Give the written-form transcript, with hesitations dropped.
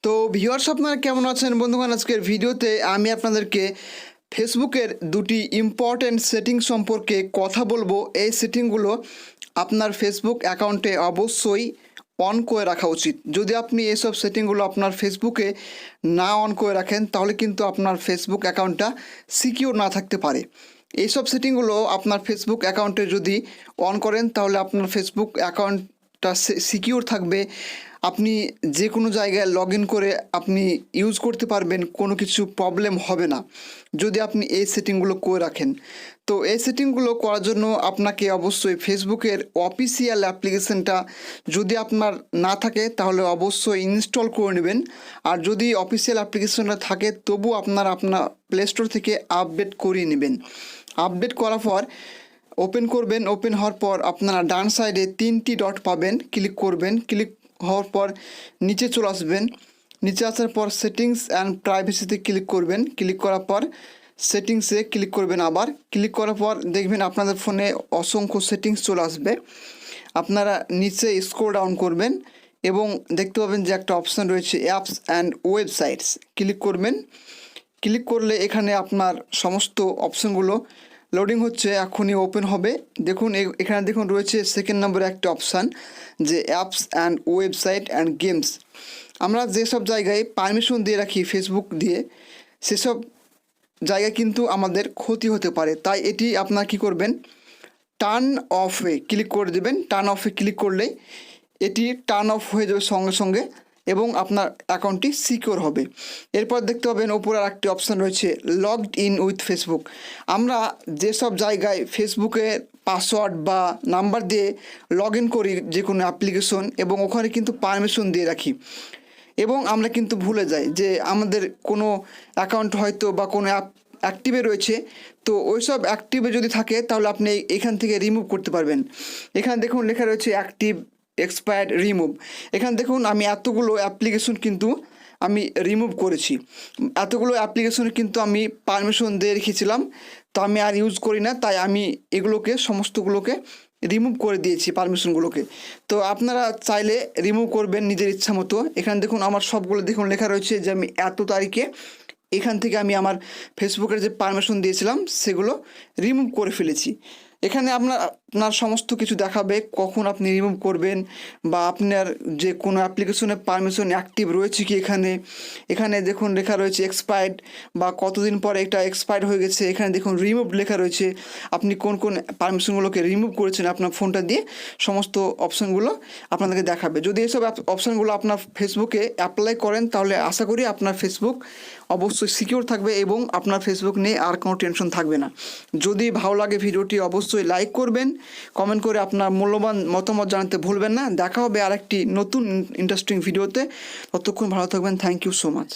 তো ভিউয়ার্স আপনারা কেমন আছেন বন্ধুগণ? আজকের ভিডিওতে আমি আপনাদেরকে ফেসবুকের দুটি ইম্পর্ট্যান্ট সেটিং সম্পর্কে কথা বলবো। এই সেটিংগুলো আপনার ফেসবুক অ্যাকাউন্টে অবশ্যই অন করে রাখা উচিত। যদি আপনি এসব সেটিংগুলো আপনার ফেসবুকে না অন করে রাখেন তাহলে কিন্তু আপনার ফেসবুক অ্যাকাউন্টটা সিকিউর না থাকতে পারে। এইসব সেটিংগুলো আপনার ফেসবুক অ্যাকাউন্টে যদি অন করেন তাহলে আপনার ফেসবুক অ্যাকাউন্টটা সিকিউর থাকবে। আপনি যে কোনো জায়গায় লগ ইন করে আপনি ইউজ করতে পারবেন, কোনো কিছু প্রবলেম হবে না যদি আপনি এই সেটিংগুলো করে রাখেন। তো এই সেটিংগুলো করার জন্য আপনাকে অবশ্যই ফেসবুকের অফিসিয়াল অ্যাপ্লিকেশনটা যদি আপনার না থাকে তাহলে অবশ্যই ইনস্টল করে নেবেন। আর যদি অফিসিয়াল অ্যাপ্লিকেশনটা থাকে তবু আপনার প্লে স্টোর থেকে আপডেট করিয়ে নেবেন। আপডেট করার পর ওপেন করবেন। ওপেন হওয়ার পর আপনারা ডান সাইডে 3টি ডট পাবেন, ক্লিক করবেন। ক্লিক হওয়ার পর নিচে চলে আসবেন। নিচে আসার পর সেটিংস অ্যান্ড প্রাইভেসিতে ক্লিক করবেন। ক্লিক করার পর সেটিংসে ক্লিক করবেন। আবার ক্লিক করার পর দেখবেন আপনাদের ফোনে অসংখ্য সেটিংস চলে আসবে। আপনারা নিচে স্ক্রল ডাউন করবেন এবং দেখতে পাবেন যে একটা অপশান রয়েছে অ্যাপস অ্যান্ড ওয়েবসাইটস। ক্লিক করবেন। ক্লিক করলে এখানে আপনার সমস্ত অপশানগুলো লোডিং হচ্ছে, এখনই ওপেন হবে। দেখুন এখানে দেখুন রয়েছে সেকেন্ড নম্বরে একটা অপশান যে apps and website and games. আমরা যেসব জায়গায় পারমিশন দিয়ে রাখি ফেসবুক দিয়ে, সেসব জায়গায় কিন্তু আমাদের ক্ষতি হতে পারে। তাই এটি আপনার কি করবেন, টার্ন অফে ক্লিক করে দেবেন। টার্ন অফে ক্লিক করলেই এটি টার্ন অফ হয়ে যাবে সঙ্গে সঙ্গে এবং আপনার অ্যাকাউন্টটি সিকিউর হবে। এরপর দেখতে পাবেন ওপরে আর একটি অপশান রয়েছে লগড ইন উইথ ফেসবুক। আমরা যেসব জায়গায় ফেসবুকের পাসওয়ার্ড বা নাম্বার দিয়ে লগ ইন করি যে কোনো অ্যাপ্লিকেশন, এবং ওখানে কিন্তু পারমিশন দিয়ে রাখি এবং আমরা কিন্তু ভুলে যাই যে আমাদের কোনো অ্যাকাউন্ট হয়তো বা কোনো অ্যাক্টিভে রয়েছে। তো ওই সব অ্যাক্টিভে যদি থাকে তাহলে আপনি এখান থেকে রিমুভ করতে পারবেন। এখানে দেখুন লেখা রয়েছে অ্যাক্টিভ এক্সপায়ার্ড রিমুভ। এখানে দেখুন আমি এতগুলো অ্যাপ্লিকেশন কিন্তু আমি রিমুভ করেছি। এতগুলো অ্যাপ্লিকেশনে কিন্তু আমি পারমিশন দিয়ে রেখেছিলাম, তো আমি আর ইউজ করি না, তাই আমি এগুলোকে সমস্তগুলোকে রিমুভ করে দিয়েছি পারমিশনগুলোকে। তো আপনারা চাইলে রিমুভ করবেন নিজের ইচ্ছা মতো। এখানে দেখুন আমার সবগুলো দেখুন লেখা রয়েছে যে আমি এত তারিখে এখান থেকে আমি আমার ফেসবুকের যে পারমিশন দিয়েছিলাম সেগুলো রিমুভ করে ফেলেছি। এখানে আপনার সমস্ত কিছু দেখাবে কখন আপনি রিমুভ করবেন বা আপনার যে কোনো অ্যাপ্লিকেশনের পারমিশন অ্যাক্টিভ রয়েছে কি। এখানে দেখুন লেখা রয়েছে এক্সপায়ার্ড বা কতদিন পরে এটা এক্সপায়ার্ড হয়ে গেছে। এখানে দেখুন রিমুভ লেখা রয়েছে, আপনি কোন কোন পারমিশনগুলোকে রিমুভ করেছেন আপনার ফোনটা দিয়ে। সমস্ত অপশানগুলো আপনাদেরকে দেখাবে। যদি এসব অপশানগুলো আপনার ফেসবুকে অ্যাপ্লাই করেন তাহলে আশা করি আপনার ফেসবুক অবশ্যই সিকিউর থাকবে এবং আপনার ফেসবুক নিয়ে আর কোনো টেনশন থাকবে না। যদি ভালো লাগে ভিডিওটি অবশ্যই লাইক করবেন, কমেন্ট করে আপনার মূল্যবান মতামত জানাতে ভুলবেন না। দেখা হবে আরেকটি নতুন ইন্টারেস্টিং ভিডিওতে। ততক্ষণ ভালো থাকবেন। Thank you so much.